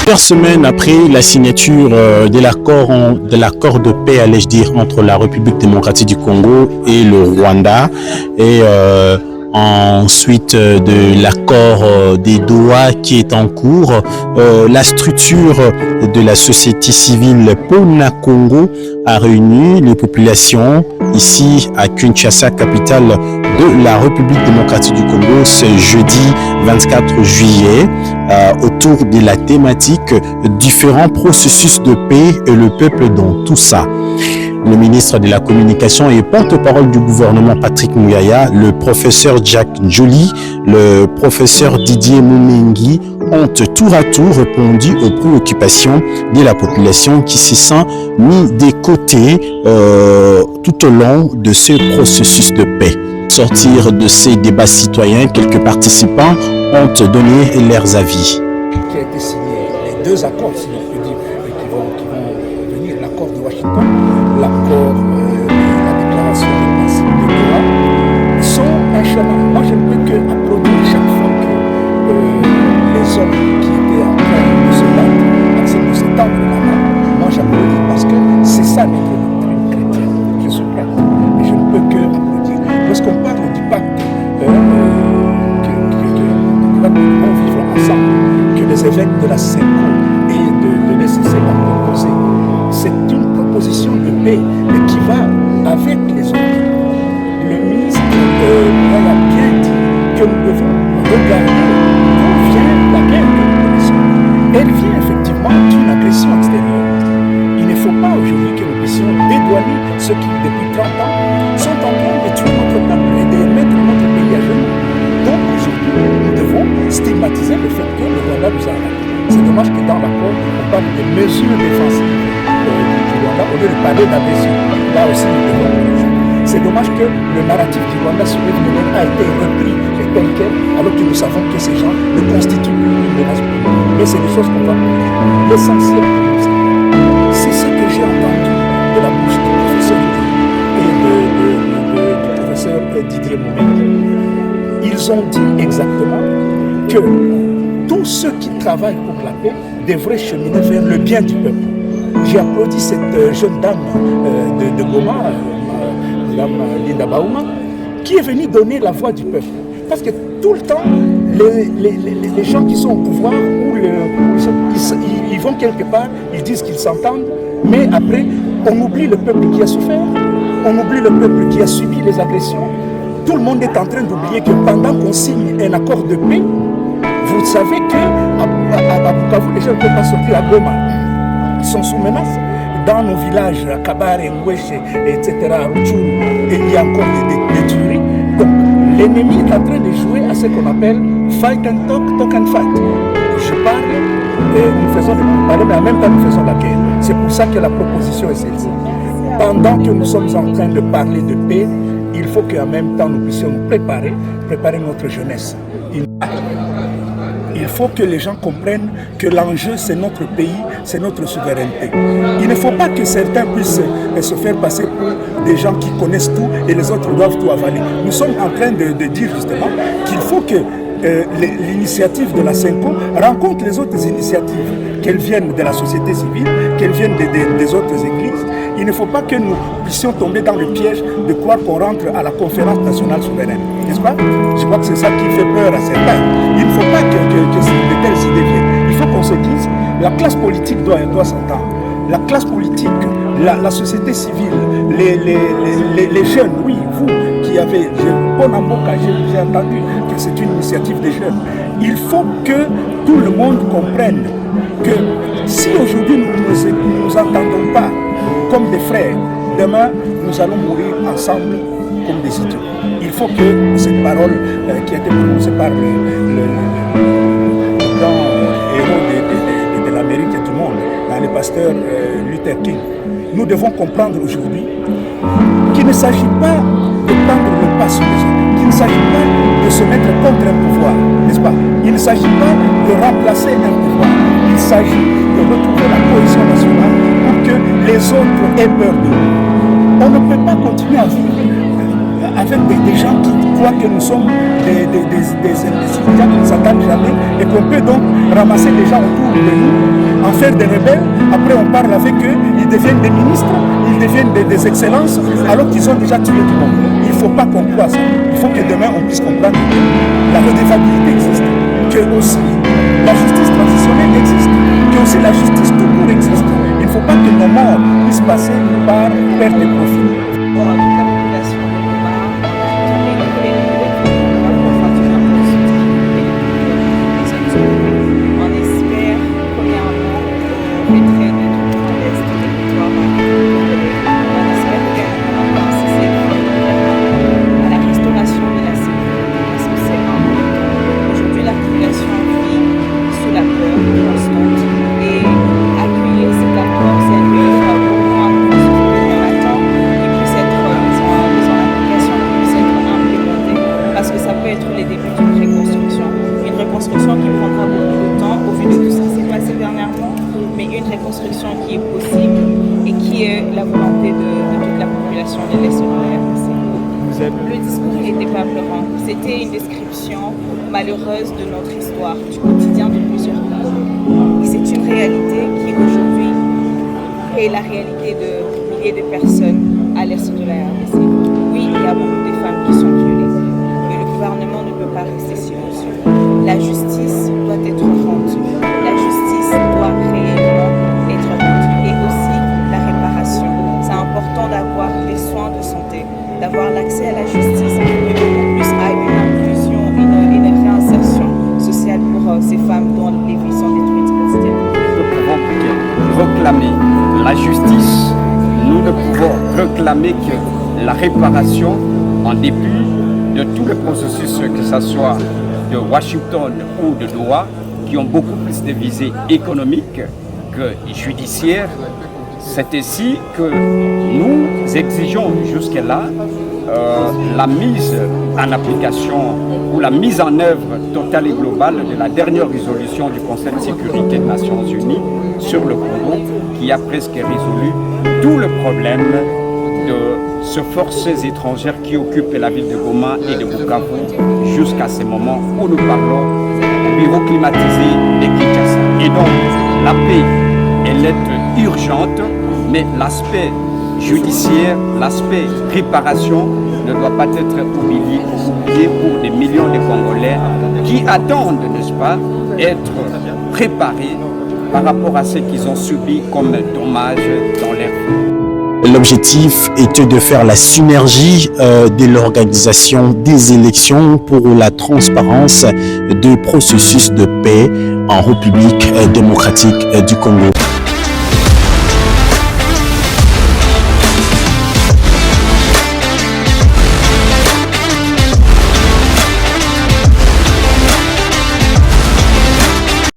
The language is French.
Plusieurs semaines après la signature de l'accord de paix, allais-je dire, entre la République démocratique du Congo et le Rwanda, et ensuite de l'accord des Doha qui est en cours, la structure de la société civile Pona Congo a réuni les populations ici à Kinshasa, capitale de la République démocratique du Congo, ce jeudi 24 juillet, autour de la thématique différents processus de paix et le peuple dans tout ça. Le ministre de la Communication et porte-parole du gouvernement Patrick Mouyaya, le professeur Jack Njoli, le professeur Didier Moumengi ont tour à tour répondu aux préoccupations de la population qui se sent mis de côté tout au long de ce processus de paix. Sortir de ces débats citoyens, quelques participants ont donné leurs avis. Qui a été signé, les deux accords, si on peut dire, qui vont venir, l'accord de Washington, l'accord de la déclaration des principes de Doha, sont un chemin. Moi, je ne peux que applaudir chaque fois que les hommes qui étaient en train de se battre acceptent de se tendre la main. Moi, j'applaudis parce que c'est ça notre doctrine chrétienne. Je suis prêtre et je ne peux que applaudir. Lorsqu'on parle du pacte que nous vont vivre ensemble, que les évêques de la CENCO et de l'ECC ont proposé, c'est une proposition de paix mais qui va avec les autres. Le ministre a bien dit que nous devons regarder d'où vient la guerre que nous connaissons. Elle vient effectivement d'une agression extérieure. Il ne faut pas aujourd'hui que nous puissions dédouaner ceux qui, depuis 30 ans, sont en train de tuer notre peuple et de mettre notre pays à genoux. Donc aujourd'hui, nous devons stigmatiser le fait que le Rwanda nous a attaqué. C'est dommage que dans l'accord, on parle de mesures défensives du Rwanda au lieu de parler d'agression. Là aussi, nous devons corriger. C'est dommage que le narratif du Rwanda sur le domaine a été repris tel quel, alors que nous savons que ces gens ne constituent plus une menace pour nous. Mais c'est des choses qu'on va corriger. L'essentiel pour nous, c'est ce que j'ai entendu de la bouche du professeur et du professeur Didier Moumengi. Ils ont dit exactement que tous ceux qui travaillent pour la paix devraient cheminer vers le bien du peuple. J'ai applaudi cette jeune dame de Goma, Mme Linda Baouma, qui est venue donner la voix du peuple. Parce que tout le temps, les gens qui sont au pouvoir, ils vont quelque part, ils disent qu'ils s'entendent, mais après, on oublie le peuple qui a souffert, on oublie le peuple qui a subi les agressions. Tout le monde est en train d'oublier que pendant qu'on signe un accord de paix, vous savez qu'à Bukavu, les gens ne peuvent pas sortir à Goma. Ils sont sous menace. Dans nos villages, à Kabare, Ngweshe, etc., à Rutshuru, il y a encore des tueries. Donc, l'ennemi est en train de jouer à ce qu'on appelle fight and talk, talk and fight. Je parle, nous faisons des parler, mais en même temps, nous faisons la guerre. C'est pour ça que la proposition est celle-ci. Pendant que nous sommes en train de parler de paix, il faut qu'en même temps nous puissions nous préparer notre jeunesse. Il faut que les gens comprennent que l'enjeu c'est notre pays, c'est notre souveraineté. Il ne faut pas que certains puissent se faire passer pour des gens qui connaissent tout et les autres doivent tout avaler. Nous sommes en train de dire justement qu'il faut que l'initiative de la CENCO rencontre les autres initiatives, qu'elles viennent de la société civile, qu'elles viennent des autres églises. Il ne faut pas que nous puissions tomber dans le piège de croire qu'on rentre à la conférence nationale souveraine. N'est-ce pas? Je crois que c'est ça qui fait peur à certains. Il ne faut pas que de telles idées viennent. Il faut qu'on se dise, la classe politique doit s'entendre. La classe politique, la société civile, les jeunes, oui, vous qui avez, j'ai entendu que c'est une initiative des jeunes. Il faut que tout le monde comprenne que si aujourd'hui nous ne nous entendons pas comme des frères, demain nous allons mourir ensemble comme des idiots. Il faut que cette parole qui a été prononcée par le grand héros de l'Amérique et du monde, le pasteur Luther King, nous devons comprendre aujourd'hui qu'il ne s'agit pas de prendre le pas sur les autres, qu'il ne s'agit pas de se mettre contre un pouvoir, n'est-ce pas? Il ne s'agit pas de remplacer un pouvoir, il s'agit de retrouver la cohésion nationale pour que les autres aient peur de nous. On ne peut pas continuer à vivre avec des gens qui croient que nous sommes des imbéciles qui ne s'attendent jamais et qu'on peut donc ramasser des gens autour de nous, en faire des rebelles. Après, on parle avec eux, ils deviennent des ministres, ils deviennent des excellences, alors qu'ils ont déjà tué tout le monde. Il ne faut pas qu'on croie ça. Il faut que demain, on puisse comprendre que la redevabilité existe, que aussi la justice transitionnelle existe, que aussi la justice tout court existe. Il ne faut pas que nos morts puissent passer par perte de profit. Qui est possible et qui est la volonté de toute la population de l'Est de la RDC. Le discours n'était pas pleurant, c'était une description malheureuse de notre histoire, du quotidien de plusieurs peuples. Et c'est une réalité qui aujourd'hui est la réalité de milliers de personnes à l'Est de la RDC. Oui, il y a beaucoup de femmes qui sont violées, mais le gouvernement ne peut pas rester silencieux. La justice doit être rendue, la justice doit réellement être rendue et aussi la réparation. C'est important d'avoir des soins de santé, d'avoir l'accès à la justice, mais beaucoup plus à une inclusion, une réinsertion sociale pour ces femmes dont les vies sont détruites quotidiennement. Nous pouvons réclamer la justice, nous ne pouvons réclamer que la réparation en dépit de tout le processus, que ce soit de Washington ou de Doha, qui ont beaucoup plus de visées économiques que judiciaires. C'est ainsi que nous exigeons jusque-là la mise en application ou la mise en œuvre totale et globale de la dernière résolution du Conseil de sécurité des Nations Unies sur le Congo, qui a presque résolu tout le problème de ces forces étrangères qui occupent la ville de Goma et de Bukavu jusqu'à ce moment où nous parlons du bureau climatisé de Kinshasa. Et donc, la paix, elle est urgente, mais l'aspect judiciaire, l'aspect réparation ne doit pas être oublié pour des millions de Congolais qui attendent, n'est-ce pas, être préparés par rapport à ce qu'ils ont subi comme dommages dans leur vie. L'objectif était de faire la synergie de l'organisation des élections pour la transparence du processus de paix en République démocratique du Congo.